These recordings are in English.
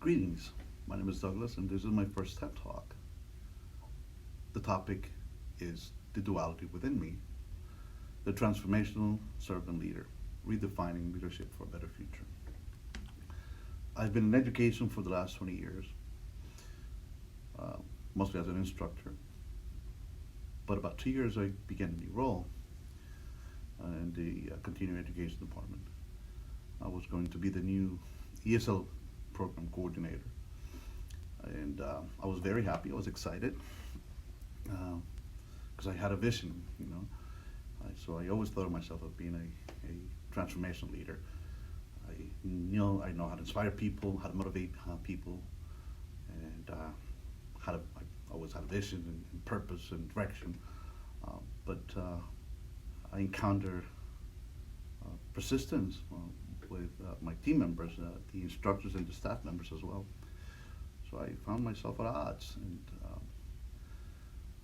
Greetings. My name is Douglas, and this is my first TED Talk. The topic is the duality within me, the transformational servant leader, redefining leadership for a better future. I've been in education for the last 20 years, uh, mostly as an instructor. But about 2 years, I began a new role in the continuing education department. I was going to be the new ESL program coordinator. And I was very happy. I was excited because I had a vision. So I always thought of myself as being a transformational leader. I know how to inspire people, how to motivate people, and I always had a vision and purpose and direction. But I encounter persistence with my team members, the instructors and the staff members as well. So I found myself at odds, and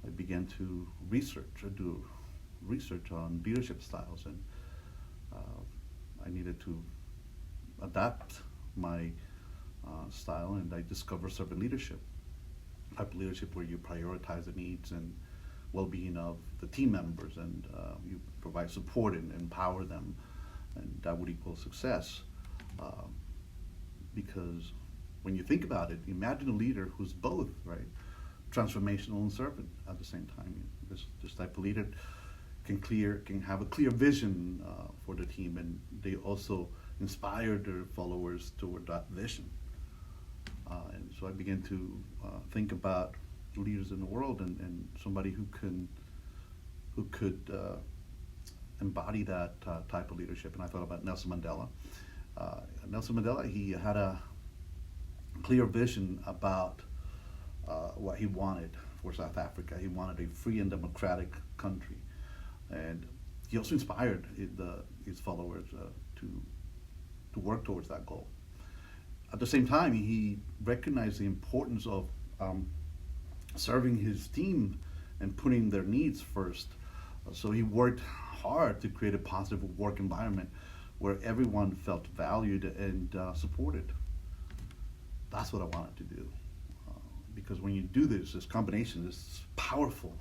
I began to do research on leadership styles, and I needed to adapt my style, and I discovered servant leadership, type of leadership where you prioritize the needs and well-being of the team members, and you provide support and empower them, and that would equal success. Uh, because when you think about it, imagine a leader who's both, right, transformational and servant at the same time. This type of leader can have a clear vision for the team, and they also inspire their followers toward that vision. And so I began to think about leaders in the world, and somebody who could embody that type of leadership. And I thought about Nelson Mandela. Nelson Mandela, he had a clear vision about what he wanted for South Africa. He wanted a free and democratic country, and he also inspired his followers to work towards that goal. At the same time, he recognized the importance of serving his team and putting their needs first. So he worked hard to create a positive work environment where everyone felt valued and supported. That's what I wanted to do. Because when you do this combination is powerful.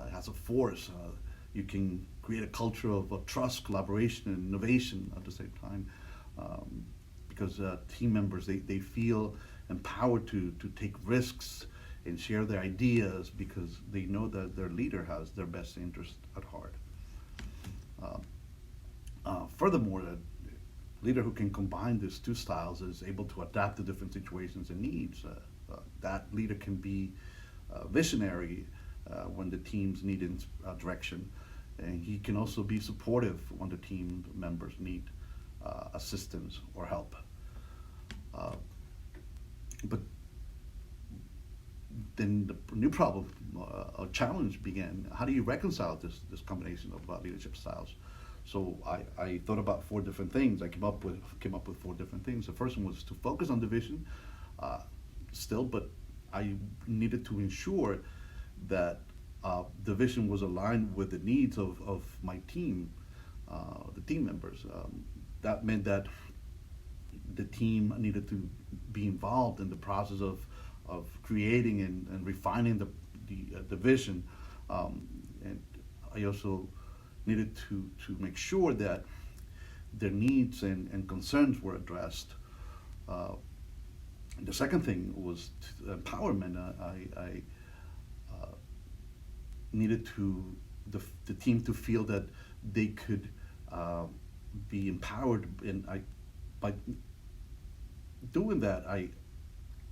It has a force. You can create a culture of trust, collaboration, and innovation at the same time. Because team members, they feel empowered to take risks and share their ideas because they know that their leader has their best interest at heart. Furthermore, a leader who can combine these two styles is able to adapt to different situations and needs. That leader can be visionary when the teams need direction, and he can also be supportive when the team members need assistance or help. But then the new problem, a challenge began. How do you reconcile this combination of leadership styles? So I thought about four different things. I came up with four different things. The first one was to focus on the vision, still, but I needed to ensure that the vision was aligned with the needs of my team, the team members. That meant that the team needed to be involved in the process of creating and refining the vision, and I also needed to make sure that their needs and concerns were addressed. The second thing was empowerment. I needed the team to feel that they could be empowered, and by doing that, I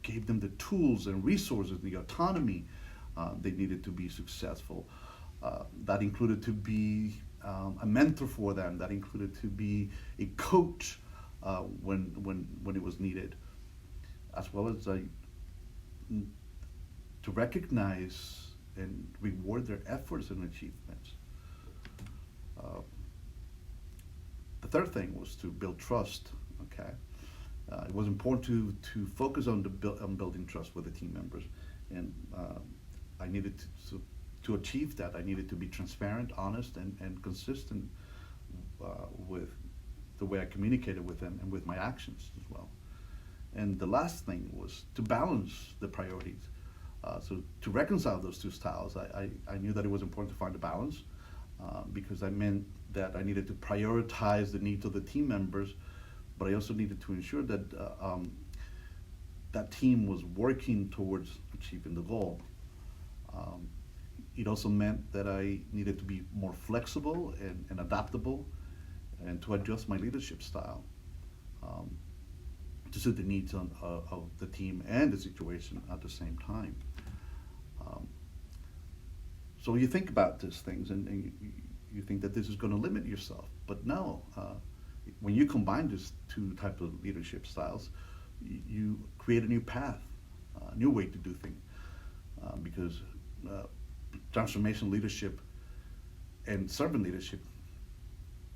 gave them the tools and resources, the autonomy they needed to be successful. That included to be a mentor for them. That included to be a coach when it was needed, as well as to recognize and reward their efforts and achievements. The third thing was to build trust. Okay, it was important to focus on building trust with the team members, and I needed to achieve that. I needed to be transparent, honest, and consistent with the way I communicated with them and with my actions as well. And the last thing was to balance the priorities. So to reconcile those two styles, I knew that it was important to find a balance because I meant that I needed to prioritize the needs of the team members, but I also needed to ensure that that team was working towards achieving the goal. Um, it also meant that I needed to be more flexible and adaptable and to adjust my leadership style um, to suit the needs of the team and the situation at the same time. Um, so you think about these things and you think that this is going to limit yourself, but no. When you combine these two types of leadership styles, you create a new path, a new way to do things, because transformational leadership and servant leadership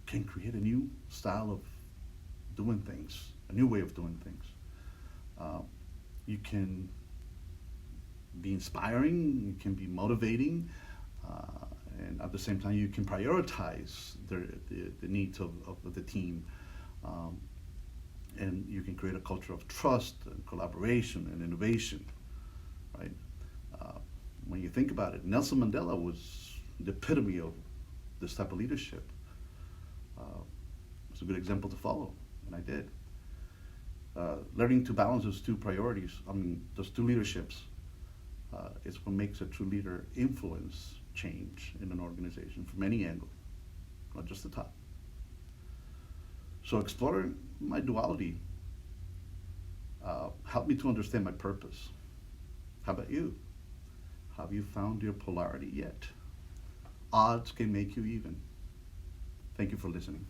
can create a new style of doing things, a new way of doing things. You can be inspiring, you can be motivating, and at the same time you can prioritize the needs of the team. And you can create a culture of trust and collaboration and innovation, right? When you think about it, Nelson Mandela was the epitome of this type of leadership. It's a good example to follow, and I did. Learning to balance those two priorities, those two leaderships, is what makes a true leader influence change in an organization from any angle, not just the top. So exploring my duality helped me to understand my purpose. How about you? Have you found your polarity yet? Odds can make you even. Thank you for listening.